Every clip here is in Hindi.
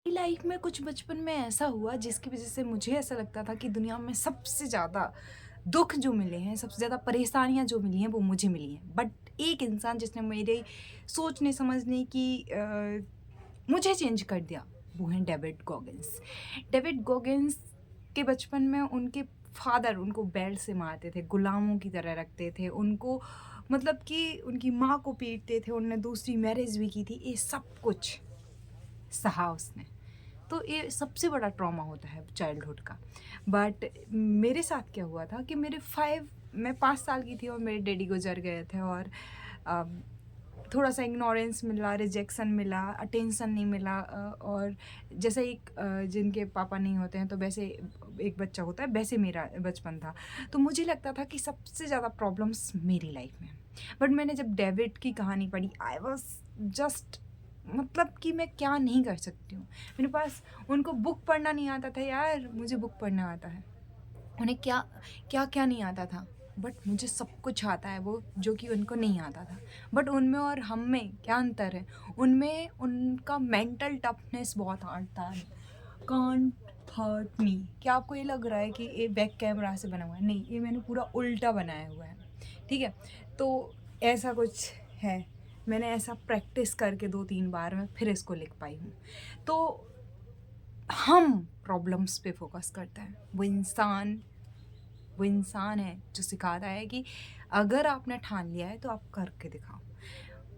मेरी लाइफ में कुछ बचपन में ऐसा हुआ जिसकी वज़ह से मुझे ऐसा लगता था कि दुनिया में सबसे ज़्यादा दुःख जो मिले हैं, सबसे ज़्यादा परेशानियाँ जो मिली हैं वो मुझे मिली हैं। बट एक इंसान जिसने मेरे सोचने समझने की मुझे चेंज कर दिया, वो हैं डेविड गॉगिन्स। डेविड गॉगिन्स के बचपन में उनके फादर उनको बेल्ट से मारते थे, गुलामों की तरह रखते थे, उनको मतलब कि उनकी माँ को पीटते थे, उन्होंने दूसरी मैरिज भी की थी, ये सब कुछ सहा उसने। तो ये सबसे बड़ा ट्रॉमा होता है चाइल्डहुड का। बट मेरे साथ क्या हुआ था कि मैं 5 साल की थी और मेरे डैडी गुज़र गए थे और अम, थोड़ा-सा इग्नोरेंस मिला, रिजेक्शन मिला, अटेंशन नहीं मिला और जैसे जिनके पापा नहीं होते हैं तो वैसे एक बच्चा होता है, वैसे मेरा बचपन था। तो मुझे लगता था कि सबसे ज़्यादा प्रॉब्लम्स मेरी लाइफ़ में हैं। बट मैंने जब डेविड की कहानी पढ़ी आई वाज़ जस्ट मतलब कि मैं क्या नहीं कर सकती हूँ। मेरे पास उनको बुक पढ़ना नहीं आता था यार, मुझे बुक पढ़ना आता है। उन्हें क्या-क्या नहीं आता था, बट मुझे सब कुछ आता है वो जो कि उनको नहीं आता था। बट उनमें और हम में क्या अंतर है? उनमें उनका मेंटल टफनेस बहुत आता है। Can't hurt me. क्या आपको ये लग रहा है कि ये बैक कैमरा से बना हुआ है? नहीं, ये मैंने पूरा उल्टा बनाया हुआ है। ठीक है? तो ऐसा कुछ है। मैंने ऐसा प्रैक्टिस करके 2-3 बार मैं फिर इसको लिख पाई हूँ। तो हम प्रॉब्लम्स पे फ़ोकस करते हैं। वो इंसान है जो सिखाता है कि अगर आपने ठान लिया है तो आप करके दिखाओ।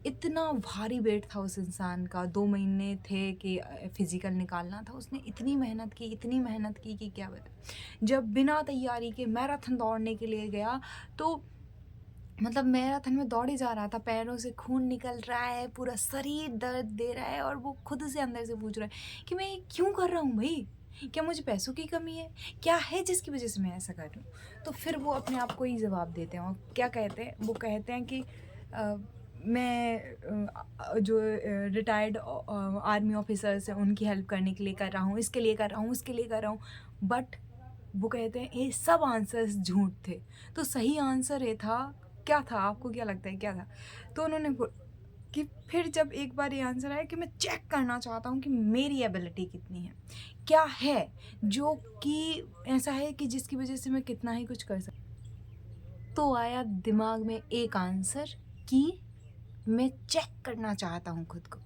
इतना भारी वेट था उस इंसान का, 2 महीने थे कि फिज़िकल निकालना था। उसने इतनी मेहनत की कि क्या बताएँ। जब बिना तैयारी के मैराथन दौड़ने के लिए गया तो मतलब मैराथन में दौड़ ही जा रहा था, पैरों से खून निकल रहा है, पूरा शरीर दर्द दे रहा है और वो खुद से अंदर से पूछ रहा है कि मैं ये क्यों कर रहा हूँ भई? क्या मुझे पैसों की कमी है? क्या है जिसकी वज़ह से मैं ऐसा कर रही हूँ? तो फिर वो अपने आप को ही जवाब देते हैं और क्या कहते हैं? वो कहते हैं कि अ, जो रिटायर्ड आर्मी ऑफिसर्स हैं उनकी हेल्प करने के लिए कर रहा हूँ, इसके लिए कर रहा हूँ, उसके लिए कर रहा हूँ। बट वो कहते हैं ये सब आंसर्स झूठ थे। तो सही आंसर ये था, क्या था? आपको क्या लगता है क्या था? तो उन्होंने बो कि फिर जब एक बार ये आंसर आया कि मैं चेक करना चाहता हूँ कि मेरी एबिलिटी कितनी है। क्या है जो कि ऐसा है कि जिसकी वज़ह से मैं कितना ही कुछ कर सक तो आया दिमाग में एक आंसर कि मैं चेक करना चाहता हूँ खुद को।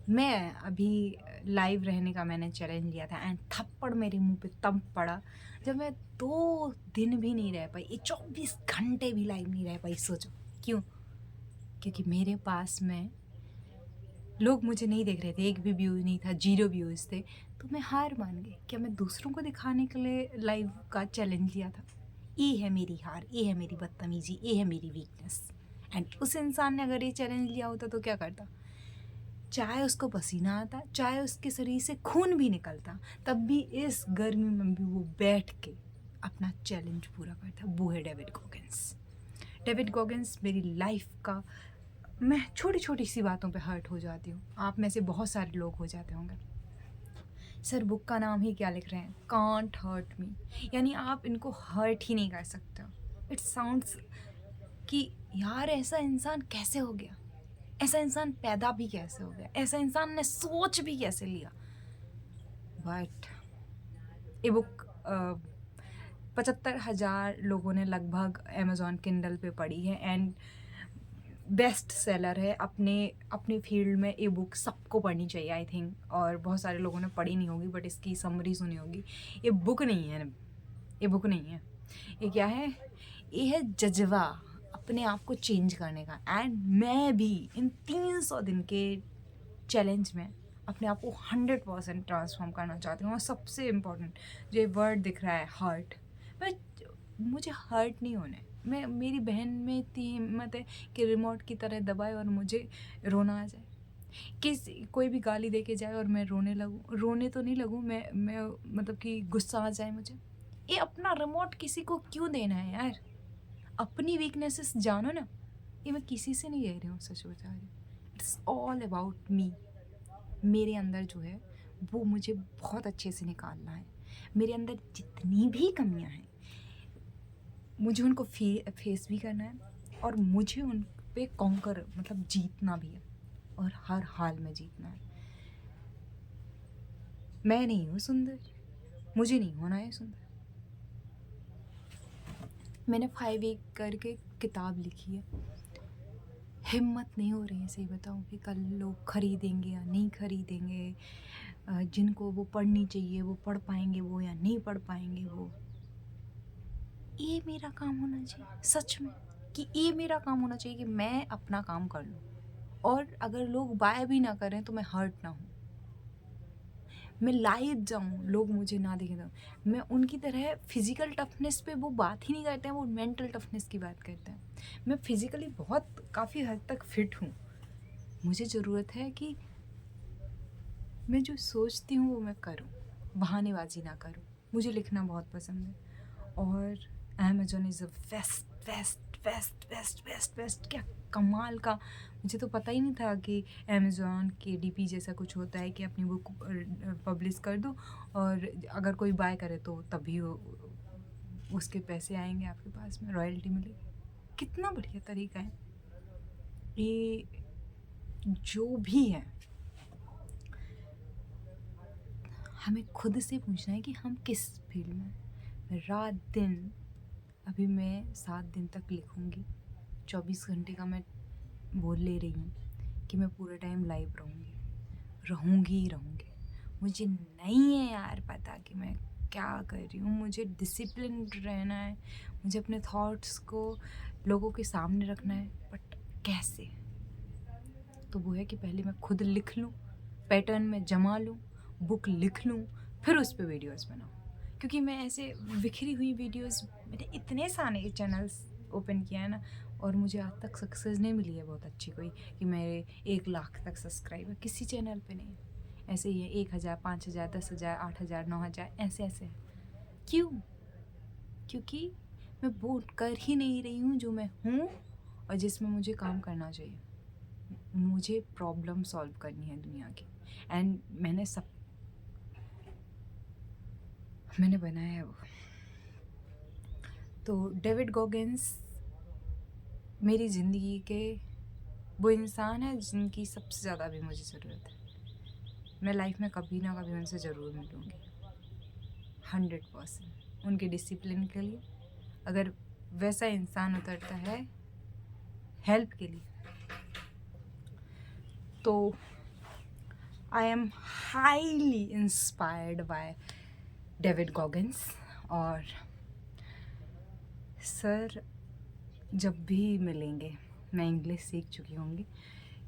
मैं अभी लाइव रहने का मैंने चैलेंज लिया था एंड थप्पड़ मेरे मुँह पे तब पड़ा जब मैं 2 दिन भी नहीं रह पाई, ये 24 घंटे भी लाइव नहीं रह पाई सोचो। क्यों? क्योंकि मेरे पास में लोग मुझे नहीं देख रहे थे, एक भी व्यू नहीं था, 0 व्यूज़ थे, तो मैं हार मान गई। क्या मैं दूसरों को दिखाने के लिए लाइव का चैलेंज लिया था? ये है मेरी हार, ये है मेरी बदतमीज़ी, ये है मेरी वीकनेस। एंड उस इंसान ने अगर ये चैलेंज लिया होता तो क्या करता? चाहे उसको पसीना आता, चाहे उसके शरीर से खून भी निकलता, तब भी इस गर्मी में भी वो बैठ के अपना चैलेंज पूरा करता। वो है डेविड गॉगिन्स। डेविड गॉगिन्स मेरी लाइफ का मैं छोटी-छोटी सी बातों पे हर्ट हो जाती हूँ। आप में से बहुत सारे लोग हो जाते होंगे। सर बुक का नाम ही क्या लिख रहे हैं? Can't hurt me. यानी आप इनको हर्ट ही नहीं कर सकते हो। इट साउंड्स कि यार ऐसा इंसान कैसे हो गया? ऐसा इंसान पैदा भी कैसे हो गया? ऐसा इंसान ने सोच भी कैसे लिया? बट ये बुक 75,000 लोगों ने लगभग अमेज़न किंडल पे पढ़ी है एंड बेस्ट सेलर है। अपने अपने फ़ील्ड में ये बुक सबको पढ़नी चाहिए आई थिंक और बहुत सारे लोगों ने पढ़ी नहीं होगी बट इसकी समरी सुनी होगी। ये बुक नहीं है, ये बुक नहीं है। ये क्या है? ये है जज़्बा अपने आप को चेंज करने का एंड मैं भी इन 300 दिन के चैलेंज में अपने आप को 100% ट्रांसफ़ॉर्म करना चाहती हूँ और सबसे इम्पोर्टेंट जो ये वर्ड दिख रहा है हर्ट, मैं मुझे हर्ट नहीं होना है। मैं मेरी बहन में इतनी हिम्मत है कि रिमोट की तरह दबाए और मुझे रोना आ जाए। कोई भी गाली दे के जाए और मैं रोने लगूँ, रोने तो नहीं लगूँ मैं मतलब कि गुस्सा आ जाए मुझे। ये अपना रिमोट किसी को क्यों देना है यार? अपनी वीकनेसेस जानो ना। ये मैं किसी से नहीं कह रही हूँ, सच बता रही हूँ। It's all about me. मेरे अंदर जो है वो मुझे बहुत अच्छे से निकालना है। मेरे अंदर जितनी भी कमियाँ हैं मुझे उनको फेस भी करना है और मुझे उन पे कॉन्कर मतलब जीतना भी है और हर हाल में जीतना है। मैं नहीं हूँ सुंदर, मुझे नहीं होना है सुंदर। मैंने 5 वीक करके किताब लिखी है, हिम्मत नहीं हो रही है सही बताऊँ कि कल लोग खरीदेंगे या नहीं खरीदेंगे, जिनको वो पढ़नी चाहिए वो पढ़ पाएंगे वो या नहीं पढ़ पाएंगे वो। ये मेरा काम होना चाहिए सच में, कि ये मेरा काम होना चाहिए कि मैं अपना काम कर लूँ, और अगर लोग बाय भी ना करें तो मैं हर्ट ना हूँ, मैं लाइव जाऊँ, लोग मुझे ना देखें तो। मैं उनकी तरह फिज़िकल टफनेस पे वो बात ही नहीं करते हैं, वो मेंटल टफनेस की बात करते हैं। मैं फिज़िकली बहुत काफ़ी हद तक फिट हूँ, मुझे ज़रूरत है कि मैं जो सोचती हूँ वो मैं करूँ, बहानेबाजी ना करूँ। मुझे लिखना बहुत पसंद है, और Amazon is a best best best best best best, क्या कमाल का। मुझे तो पता ही नहीं था कि अमेज़न के डीपी जैसा कुछ होता है कि अपनी बुक पब्लिश कर दो, और अगर कोई बाय करे तो तभी उसके पैसे आएंगे आपके पास में, रॉयल्टी मिलेगी। कितना बढ़िया तरीका है ये। जो भी है हमें खुद से पूछना है कि हम किस फील्ड में। रात दिन, अभी मैं 7 दिन तक लिखूँगी, 24 घंटे का मैं बोल ले रही हूँ कि मैं पूरे टाइम लाइव रहूँगी ही रहूँगी। मुझे नहीं है यार पता कि मैं क्या कर रही हूँ, मुझे डिसिप्लिन रहना है, मुझे अपने थॉट्स को लोगों के सामने रखना है, बट कैसे? तो वो है कि पहले मैं खुद लिख लूँ, पैटर्न में जमा लूँ, बुक लिख लूँ, फिर उस पर वीडियोज़ बनाऊँ। क्योंकि मैं ऐसे बिखरी हुई वीडियोज़, मैंने इतने सारे चैनल्स ओपन किया है ना, और मुझे आज तक सक्सेस नहीं मिली है बहुत अच्छी कोई, कि मेरे 1 लाख तक सब्सक्राइबर किसी चैनल पे नहीं। ऐसे ही है 1000, 5000, 10,000, 8,000, 9,000, ऐसे ऐसे है। क्यों? क्योंकि मैं वो कर ही नहीं रही हूँ जो मैं हूँ और जिसमें मुझे काम करना चाहिए। मुझे प्रॉब्लम सॉल्व करनी है दुनिया की, एंड मैंने बनाया है वो। तो डेविड गॉगिंस मेरी ज़िंदगी के वो इंसान है जिनकी सबसे ज़्यादा अभी मुझे ज़रूरत है। मैं लाइफ में कभी ना कभी उनसे ज़रूर मिलूँगी, 100%। उनके डिसिप्लिन के लिए, अगर वैसा इंसान उतरता है हेल्प के लिए, तो I am highly inspired by David Goggins. और सर जब भी मिलेंगे, मैं इंग्लिश सीख चुकी होंगी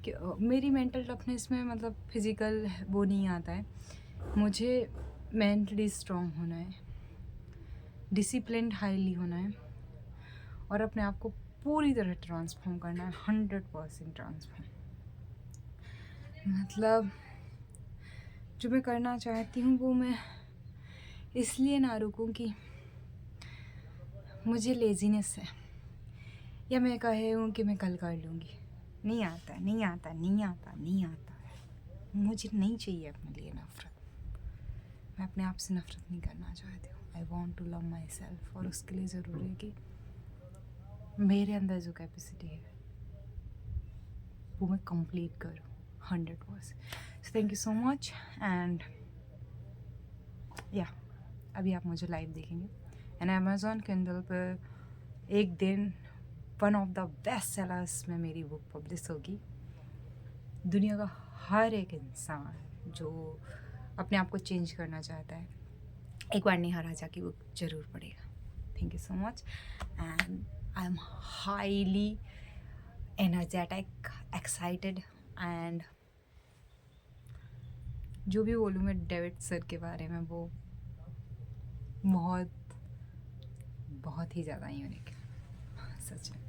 कि मेरी मेंटल टफनेस में मतलब फिज़िकल वो नहीं आता है, मुझे मेंटली स्ट्रॉन्ग होना है, डिसिप्लिन्ड हाईली होना है, और अपने आप को पूरी तरह ट्रांसफॉर्म करना है, 100% ट्रांसफॉर्म। मतलब जो मैं करना चाहती हूँ वो मैं इसलिए ना रुकूँ कि मुझे लेज़ीनेस है, या मैं कहे हूँ कि मैं कल कर लूँगी। नहीं आता, नहीं आता, नहीं आता, नहीं आता। मुझे नहीं चाहिए अपने लिए नफ़रत, मैं अपने आप से नफ़रत नहीं करना चाहती हूँ। I want to love myself, और उसके लिए ज़रूरी है कि मेरे अंदर जो कैपेसिटी है वो मैं कंप्लीट करूँ 100%। So thank you so much. And या अभी आप मुझे लाइव देखेंगे, एंड अमेज़ॉन किंडल पर एक दिन one of the best sellers में मेरी बुक पब्लिश होगी। दुनिया का हर एक इंसान जो अपने आप को चेंज करना चाहता है, एक बार नेहा राजा की बुक ज़रूर पढ़ेगा। Thank you so much, and I am highly energetic, excited, and जो भी बोलूँ मैं डेविड सर के बारे में, वो बहुत बहुत ही ज़्यादा यूनिक है, सच में।